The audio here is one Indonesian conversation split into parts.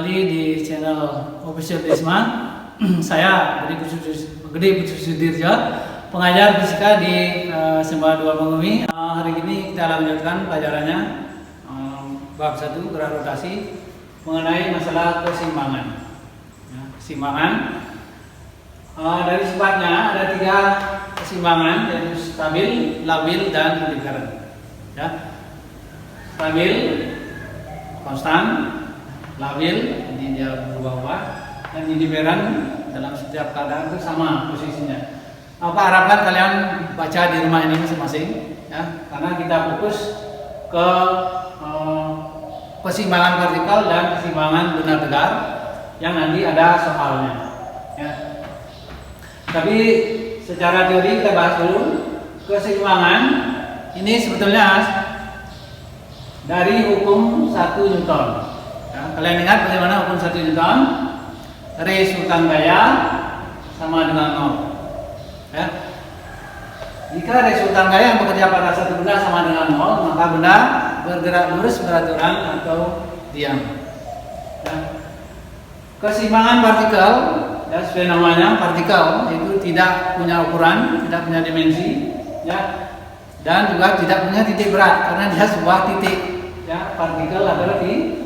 kembali di channel Official Desma. Saya Gede Pusudirja, pengajar fisika di SMA 2 Mangumi. Hari ini kita lanjutkan pelajarannya bab 1 gerak rotasi mengenai masalah keseimbangan. Ya, keseimbangan dari sifatnya ada 3 keseimbangan, yaitu stabil, labil, dan indiferen. Ya, stabil, konstan, labil, ini dia berubah-ubah, dan indiferen dalam setiap keadaan itu sama posisinya. Apa harapkan kalian baca di rumah ini masing-masing, ya, karena kita fokus ke keseimbangan vertikal dan keseimbangan benar tegar yang nanti ada soalnya. Ya. Tapi secara teori kita bahas dulu keseimbangan ini sebetulnya dari hukum 1 Newton. Ya, kalian ingat bagaimana hukum 1 Newton? Resultan gaya sama dengan 0. Ya. Jika resultan gaya yang bekerja pada satu benda sama dengan 0, maka benda bergerak lurus, beraturan, atau diam. Ya. Keseimbangan partikel, ya, sesuai namanya partikel, itu tidak punya ukuran, tidak punya dimensi, ya, dan juga tidak punya titik berat karena dia sebuah titik. Ya, partikel adalah di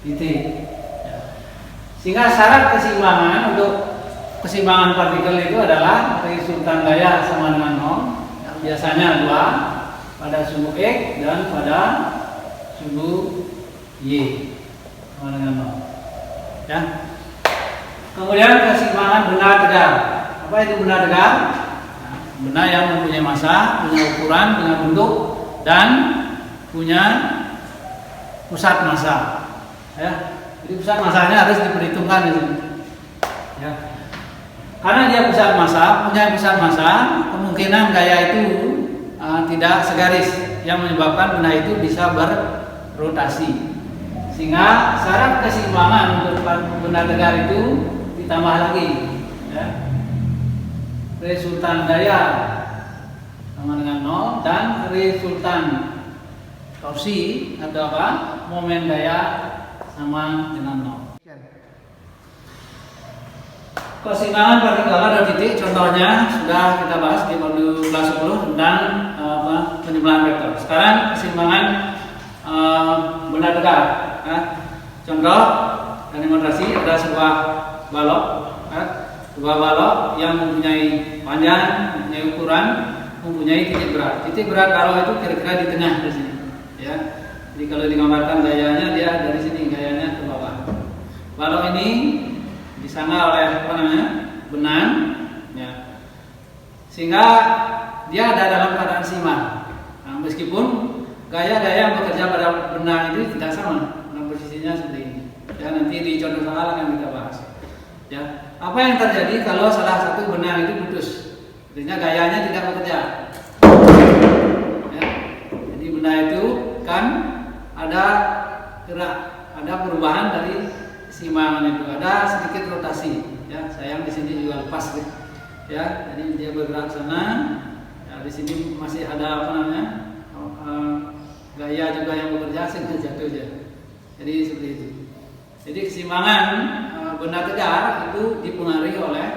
titik. Ya. Sehingga syarat keseimbangan untuk keseimbangan partikel itu adalah resultan gaya sama dengan 0, yang biasanya 2 pada suhu X dan pada suhu Y sama dengan 0. Ya. Kemudian keseimbangan benda tegar. Apa itu benda tegar? Ya, benda yang mempunyai massa, punya ukuran, punya bentuk, dan punya pusat massa. Ya. Jadi pusat massanya harus diperhitungkan di sini. Ya. Karena dia punya pusat massa, kemungkinan gaya itu tidak segaris, yang menyebabkan benda itu bisa berrotasi. Sehingga syarat keseimbangan untuk benda tegar itu ditambah lagi. Ya. Resultan gaya sama dengan 0 dan resultan torsi atau apa? Momen gaya sama dengan 0. Keseimbangan partikel ada titik, contohnya sudah kita bahas di modul kelas 10 tentang penjumlahan vektor. Sekarang keseimbangan benda tegar. Ya. Contoh demonstrasi, ada sebuah balok, ya, sebuah balok yang mempunyai panjang, mempunyai ukuran, mempunyai titik berat. Titik berat balok itu kira-kira di tengah di sini. Ya. Jadi kalau digambarkan gayanya, dia dari sini gayanya ke bawah. Balok ini disangga oleh benang, ya, sehingga dia ada dalam keadaan simetris. Nah, meskipun gaya-gaya yang bekerja pada benang itu tidak sama, posisinya seperti ini. Ya, nanti di contoh soal akan kita bahas. Ya, apa yang terjadi kalau salah satu benang itu putus? Artinya gayanya tidak bekerja. Ya, jadi benang itu kan ada gerak, ada perubahan dari keseimbangan itu, ada sedikit rotasi. Ya, sayang di sini juga lepas, ya, jadi dia bergerak sana. Ya, di sini masih ada gaya juga yang bekerja sehingga jatuh aja. Jadi seperti itu. Jadi keseimbangan benda tegar itu dipengaruhi oleh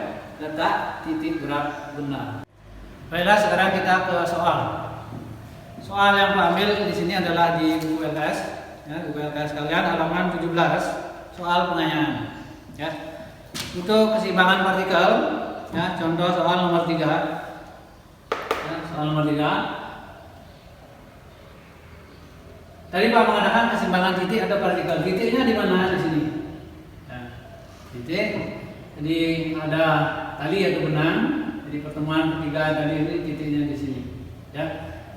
letak titik berat benda. Baiklah, sekarang kita ke soal. Soal yang Pak ambil di sini adalah di buku LKS. Ya, buku LKS kalian halaman 17. Soal pengayaan. Ya. Untuk keseimbangan partikel, ya, contoh soal nomor 3. Ya, soal nomor 3. Tadi Pak mengatakan keseimbangan titik atau partikel. Titiknya di mana di sini? Ya, titik. Jadi ada tali atau benang. Jadi pertemuan ketiga tadi itu titiknya di sini. Ya.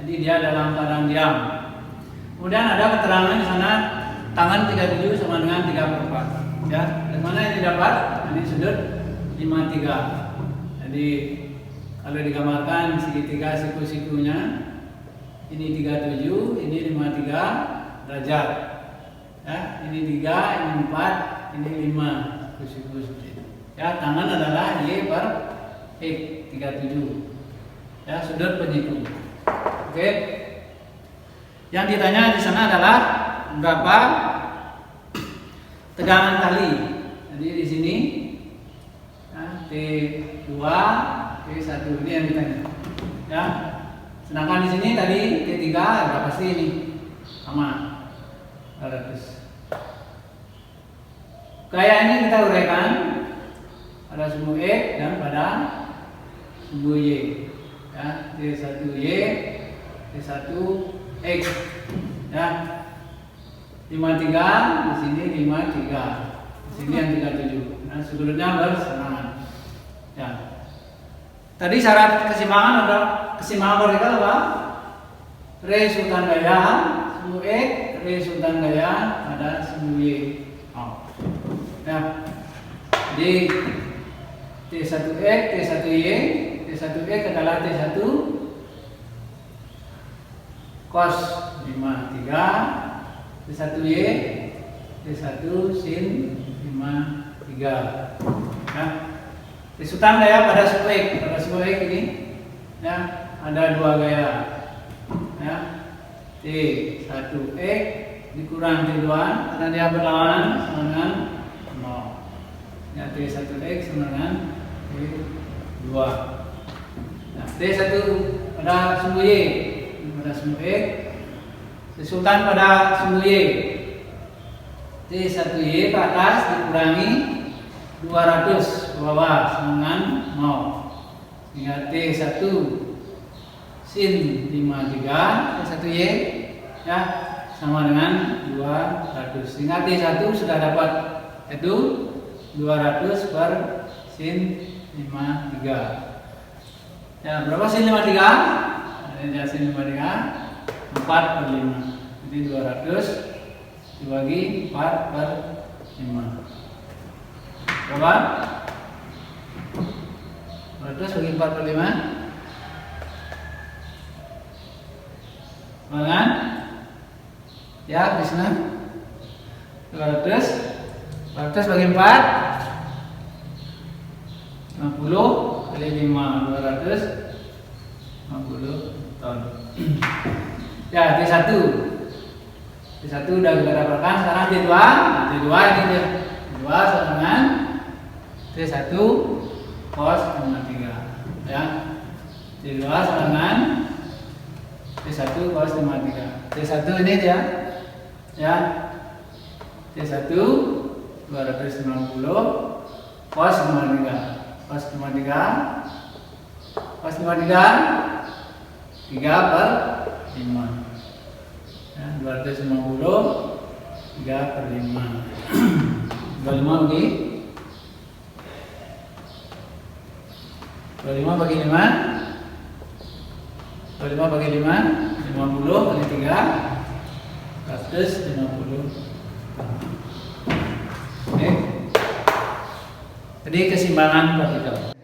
Jadi dia dalam keadaan diam. Kemudian ada keterangan di sana tangan 37 sama dengan 3/4. Ya, dari mana yang didapat? Ini sudut 53. Jadi kalau digambarkan segitiga siku-sikunya, ini 37, ini 53 derajat. Ya, ini 3, ini 4, ini 5 siku seperti itu. Ya, tangan adalah Y per X 37. Ya, sudut penyiku. Oke. Yang ditanya di sana adalah berapa tegangan tali. Jadi di sini T2, T1 ini yang ditanya. Ya. Sedangkan di sini tadi T3 ya pasti ini sama 200. Gaya ini kita uraikan pada sumbu X dan pada sumbu Y. Ya, T1Y, T1X. Ya. 53 di sini 53. Di sini yang 37. Nah, sudutnya berseberangan. Ya. Tadi syarat keseimbangan vertikal apa? Resultan gaya sumbu X, resultan gaya pada sumbu Y. Oh. Ya. Jadi T1X, T1Y, T1X adalah T1 cos 53, T1Y, T1 sin 53. Ya. Resultan gaya pada sumbu X ini ya ada dua gaya. Ya. T1X dikurang T2 karena dia berlawanan sama dengan 0. Ya, T1X sama dengan T2. Nah, T1 pada sumbu Y, pada sumbu X, resultan pada sumbu Y. T1Y ke atas dikurangi 200 ke bawah sama dengan 0. Sehingga T1 sin 53, T1Y ya sama dengan 200. Sehingga T1 sudah dapat yaitu 200 per sin 53. Ya, berapa sin 53? Ada sin 53 4 per 5. Jadi 200 dibagi 4 per 5. Berapa? 200 bagi 4 per 5 mana? Ya, di sana 200 bagi 4 50 kali 5 250 ton. Ya, T1 udah kita dapatkan. Sekarang T2 ini dia T2 sama dengan T1 cos 53 ya. T2 sama dengan T1 cos 53. T1 ini dia ya. T1 250 cos 53. Cos 53 3 per 5 ya, 250 3 per 5 25 bagi 25 bagi 5 25 bagi 5 50 kali 3 150. Oke. Jadi keseimbangan vertikal.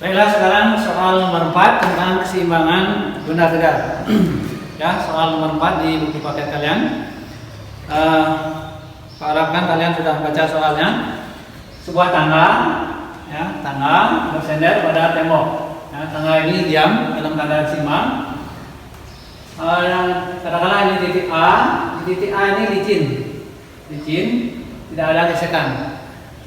Baiklah, sekarang soal nomor 4 tentang keseimbangan benda tegak. Ya, soal nomor 4 di buku paket kalian. Harapkan kalian sudah baca soalnya. Sebuah tangga, ya, tangga bersender pada tembok. Ya, tangga ini diam dalam keadaan seimbang. Katakanlah ini titik A, di titik A ini licin, tidak ada gesekan.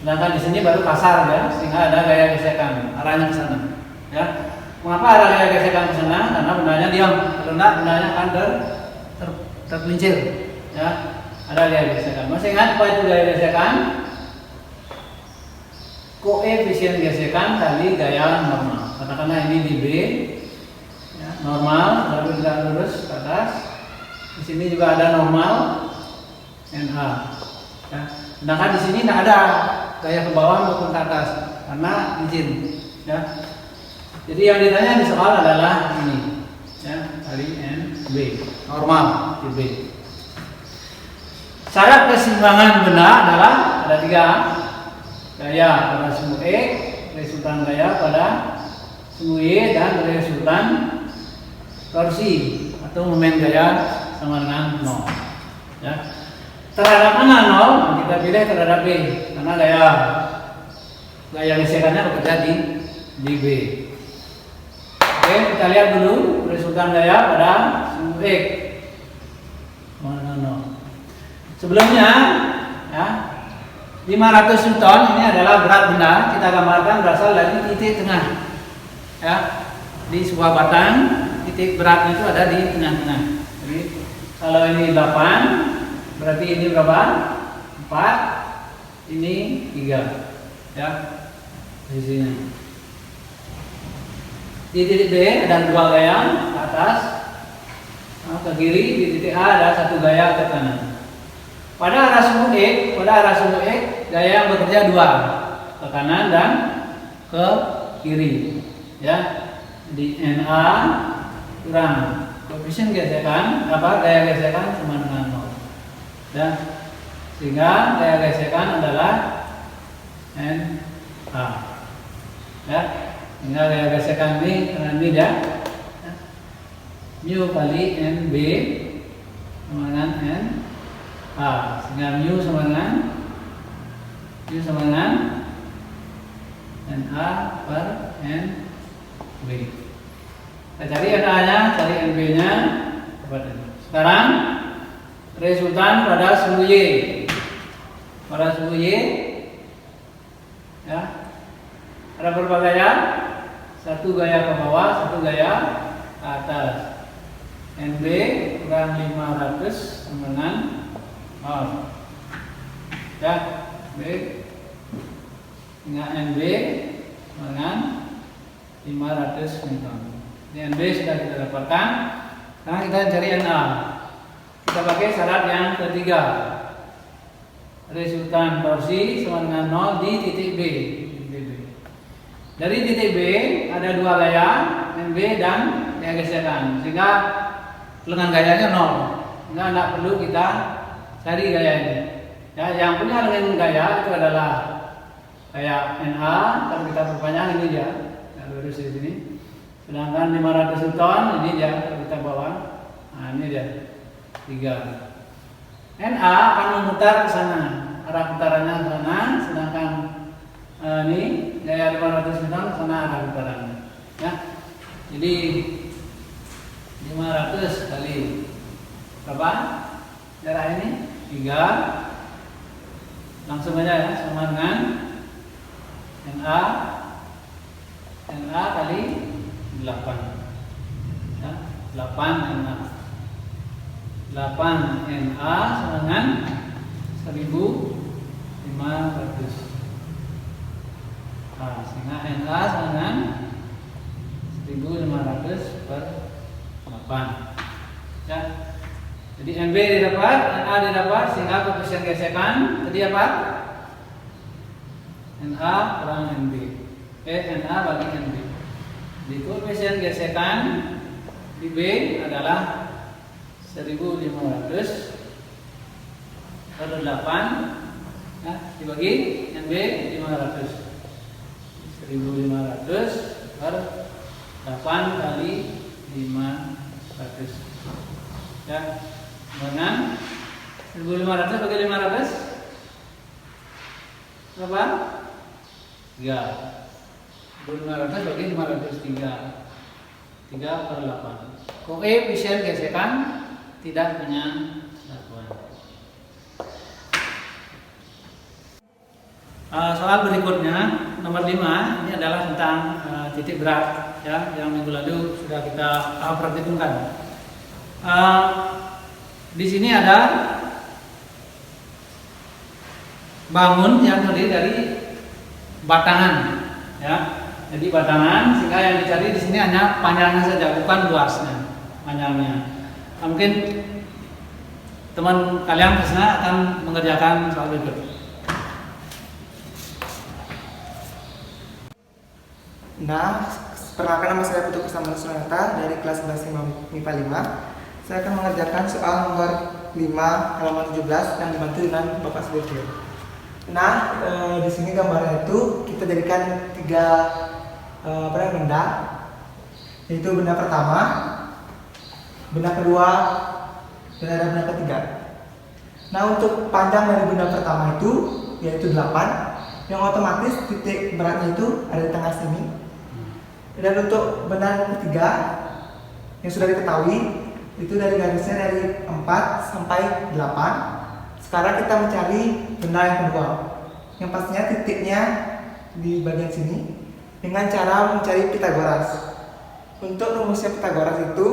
Sedangkan di sini baru kasar ya, sehingga ada gaya gesekan arahnya ke sana. Ya, mengapa ada gaya gesekan ke sana? Karena bendanya diam. Kalau tidak, bendanya akan tergelincir. Ya, ada gaya gesekan. Masih ingat apa itu gaya gesekan? Koefisien gesekan kali gaya normal. Katakanlah ini di B, ya, normal lalu tidak lurus ke atas. Di sini juga ada normal NA. Ya. Sedangkan di sini tidak ada gaya ke bawah maupun ke atas karena izin. Ya. Jadi yang ditanya di soal adalah ini, ya, kali NB normal di B. Syarat keseimbangan benda adalah ada 3, gaya pada sumbu X, resultan gaya pada sumbu Y, dan resultan torsi atau momen gaya sama dengan 0. Ya. Terhadap mana 0, kita pilih terhadap B karena gaya gesekannya bekerja di B. Oke, kita lihat dulu resultan gaya pada sumbu X. Mana 0. Sebelumnya ya, 500 Newton ini adalah berat benda, kita gambarkan berasal dari titik tengah ya, di sebuah batang titik beratnya itu ada di tengah-tengah. Jadi kalau ini 8 berarti ini berapa? 4, ini 3 ya, di sini. Di titik B ada 2 gaya ke atas ke kiri, di titik A ada 1 gaya ke kanan. Pada arah sumbu X gaya yang bekerja 2 ke kanan dan ke kiri ya. Di NA kurang koefisien gesekan gaya gesekan sama dengan 0 ya, sehingga gaya gesekan adalah NA ya, sehingga gaya gesekan ini karena ini ya, mu kali NB sama dengan NA, sehingga mu sama dengan NA per NB. Kita cari NA-nya, cari NB-nya. Sekarang resultan pada sumbu Y. Pada sumbu Y ya, ada berapa gaya? 1 gaya ke bawah, 1 gaya ke atas. NB kurang 500 sama dengan 0 ya, B dengan NB dengan 500 Newton. Ini NB sudah kita dapatkan. Sekarang kita cari NA. Kita pakai syarat yang ketiga. Resultan torsi sama dengan 0 di titik B. Dari titik B ada 2 gaya, NB dan gaya gesekan, sehingga lengan gayanya 0. Sehingga tidak perlu kita cari gaya ini. Ya, yang punya lengan gaya itu adalah gaya NA. Kalau kita perpanjang ini dia, lurus di sini. Sedangkan 500 Newton ini dia, kalau kita bawa, nah ini dia 3. NA akan memutar ke sana, arah putarannya ke sana, sedangkan ini gaya 500 Newton ke sana arah putarannya. Ya, jadi 500 kali berapa? Jarak ini 3. Langsung aja ya, sama dengan NA kali 8 ya, 8 NA 8 NA sama dengan 1500. Nah, sehingga NA sama dengan 1500 per 8 ya. Jadi NB didapat, NA didapat, sehingga koefisien gesekan tadi apa? NA kurang NB. NA bagi NB. Di koefisien gesekan di B adalah 1500 per 8 ya, dibagi NB 500. 1500 per 8 kali 500 ya, dengan 1500 bagi 500 berapa? 3. 1500 bagi 503, 3 per 8. Koefisien gesekan tidak punya satuan. Soal berikutnya nomor 5 ini adalah tentang titik berat ya, yang minggu lalu sudah kita praktikumkan. Di sini ada bangun yang terdiri dari batangan ya. Jadi batangan, sehingga yang dicari di sini hanya panjangnya saja, bukan luasnya, panjangnya. Mungkin teman kalian di sana akan mengerjakan soal berikut. Nah, perkenalkan nama saya Putu Kusama Sunata dari kelas 11 MIPA 5. Saya akan mengerjakan soal nomor 5 halaman 17 yang dibantu dengan Bapak Subirjo. Nah, di sini gambarnya itu kita jadikan 3 benda, yaitu benda pertama, benda kedua, dan ada benda ketiga. Nah, untuk panjang dari benda pertama itu yaitu 8, yang otomatis titik beratnya itu ada di tengah sini. Dan untuk benda ketiga yang sudah diketahui itu dari garisnya dari 4 sampai 8, Sekarang kita mencari benda yang kedua. Yang pastinya titiknya di bagian sini dengan cara mencari Pitagoras. Untuk rumusnya Pitagoras itu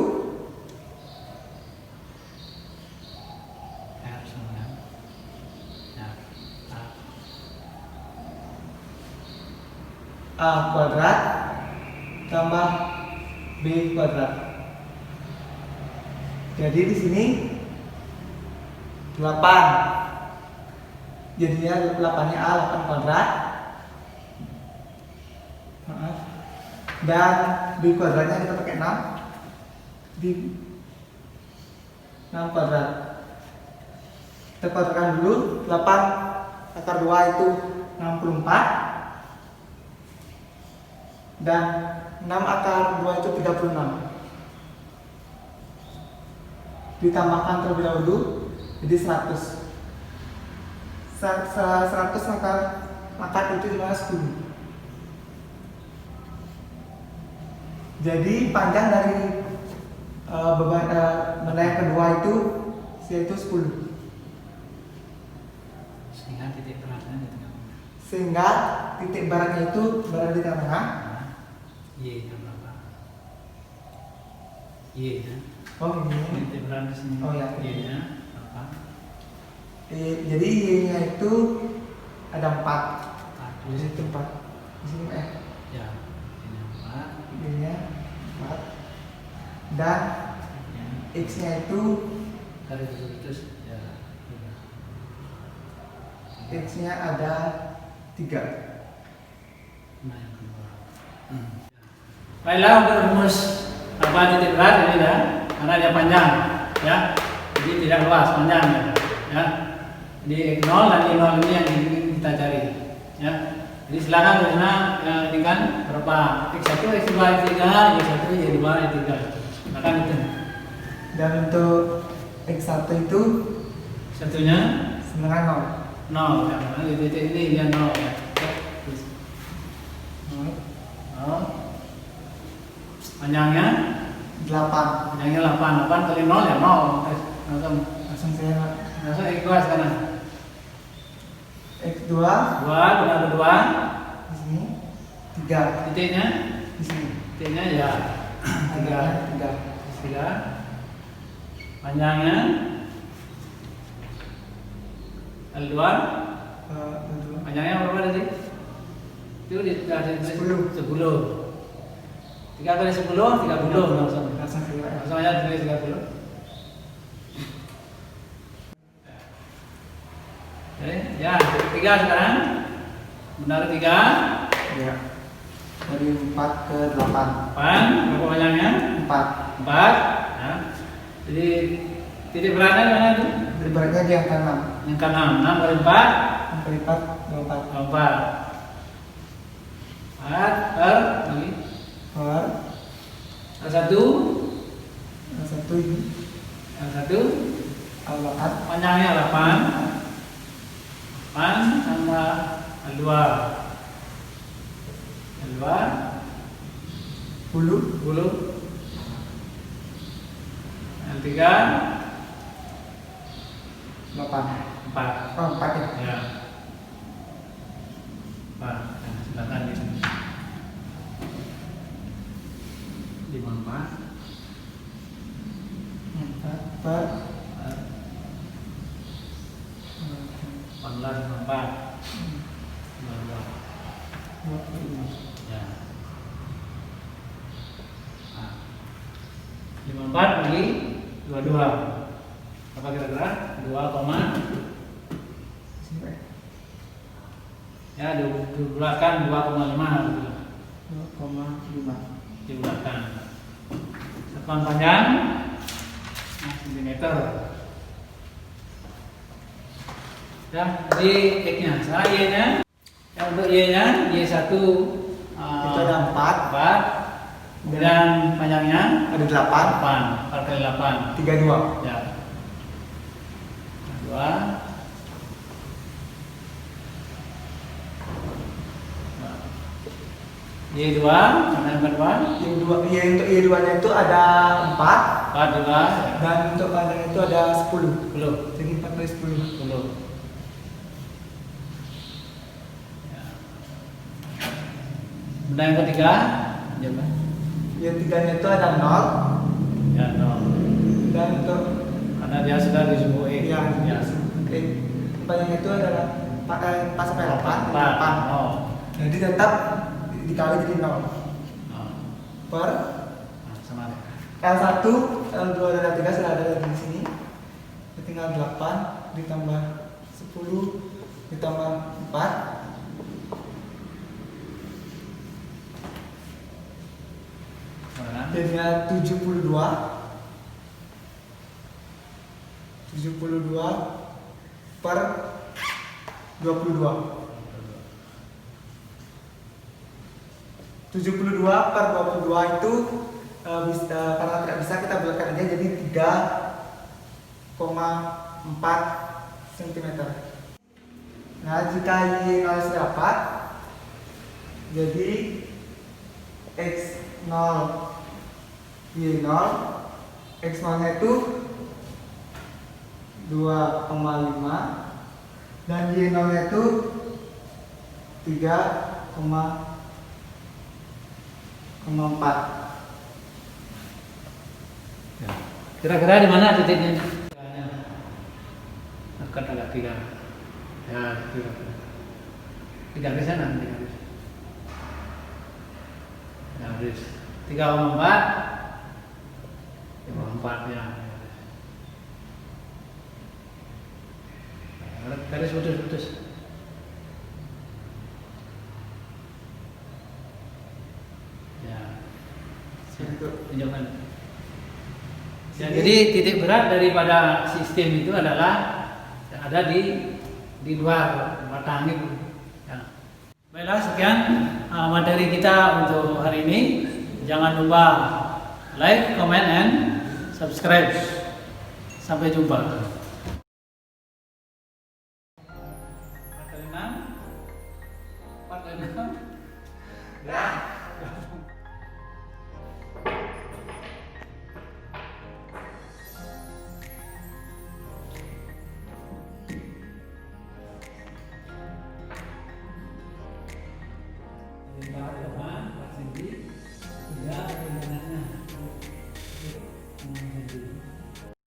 A kuadrat tambah B kuadrat. Jadi di sini 8. Jadinya 8-nya A 8 kuadrat. Maaf. Dan B kuadratnya kita pakai 6. Di 6 kuadrat. Kita kuadratkan dulu. 8 akar 2 itu 64. Dan 6 akar 2 itu 36. Ditambahkan terlebih dahulu jadi 100. 100 akar itu adalah 10. Jadi panjang dari benda yang kedua itu yaitu 10. Sehingga titik beratnya di tengah. Sehingga titik beratnya itu berada di tengah. Y nya berapa? Y nya. Oh ini. Titik berat di sini. Oh ya. Y nya berapa? Jadi Y-nya itu ada 4. Di Tulis situ 4. Di sini ya. Y nya 4. Y-nya 4. Dan X-nya itu Dari terus ya. X-nya ada 3. Nah, yang kedua. Baiklah, untuk rumus apa titik berat ini ya, karena dia panjang, ya, jadi tidak luas, panjang, ya. Jadi X0 dan Y0 ini yang ingin kita cari, ya. Jadi silakan karena ini kan berapa X1, X2, X3, Y1, Y2, Y3. Silakan itu. Dan untuk X1 itu Satunya setengah 0, ya. Di titik ini dia 0, ya. 0. Panjangnya 8. panjangnya 8 kali 0 ya 0. Langsung saya Langsung X2 sekarang. X2 2 di sini 3. titiknya Di sini titiknya ya 3 panjangnya L2 panjangnya berapa tadi? Itu di 10. 3 kali 10 30 langsung aja tulis 30. Oke, ya 3 sekarang benar 3 ya. Dari 4 ke 8. berapa panjangnya? 4. Ya. Jadi titik beratnya di mana itu? Titik beratnya di angka 6. Yang ke-6 6 kali 4 6 kali 4 24. 4 per lagi Per L1 1 ini Al-Wakat panjangnya 8 tambah L2 10 L3 8. 4 Oh 4 ya. ya 4 nah, silakan di sini 54 4 per 14 4 ya. Nah, 54 kali 22 apa kira-kira? 2, sini ya dibulatkan 2,5 gitu. 2,5 Dibulatkan satuan panjang cm ya. Jadi X nya sekarang Y nya yang untuk Y nya Y1 itu ada 4 dan panjangnya ada 8 4 kali 8 32. ya 2 Y2 panjang kedua Y2 Y untuk Y2 nya itu ada 4 4 juga ya. dan untuk panjang itu ada 10. 10 Jadi 4 kali 10. Benda yang ketiga, coba. Yang tiganya itu ada 0 Ya, no. dan untuk Karena dia sudah disebut X. yang Ya. yang itu adalah 4 sampai 8. 8. Oh. Jadi tetap dikali jadi 0 Oh. per Nah, sama. L1, L2 dan L3 sudah ada di sini. Tinggal 8 ditambah 10 ditambah 4 Mana? jadinya 72 per 22. 72 per 22 itu karena tidak bisa kita bulatkan aja jadi 3,4 cm. Nah, jika Y0 dapat, jadi X0 Y0 X0 nya itu 2,5 dan Y0 nya itu 3,4. Ya. Kira-kira di mana titiknya? Dekat agak 3. Ya, kira-kira. 3 di sana, 3 di sana. Ya, habis. 3,4. 3,4 ya. Garis putus. Ya. Tunjukkan. Ya, jadi titik berat daripada sistem itu adalah ada di luar batang itu. Ya. Baiklah, sekian materi kita untuk hari ini. Jangan lupa like, comment, and subscribe. Sampai jumpa.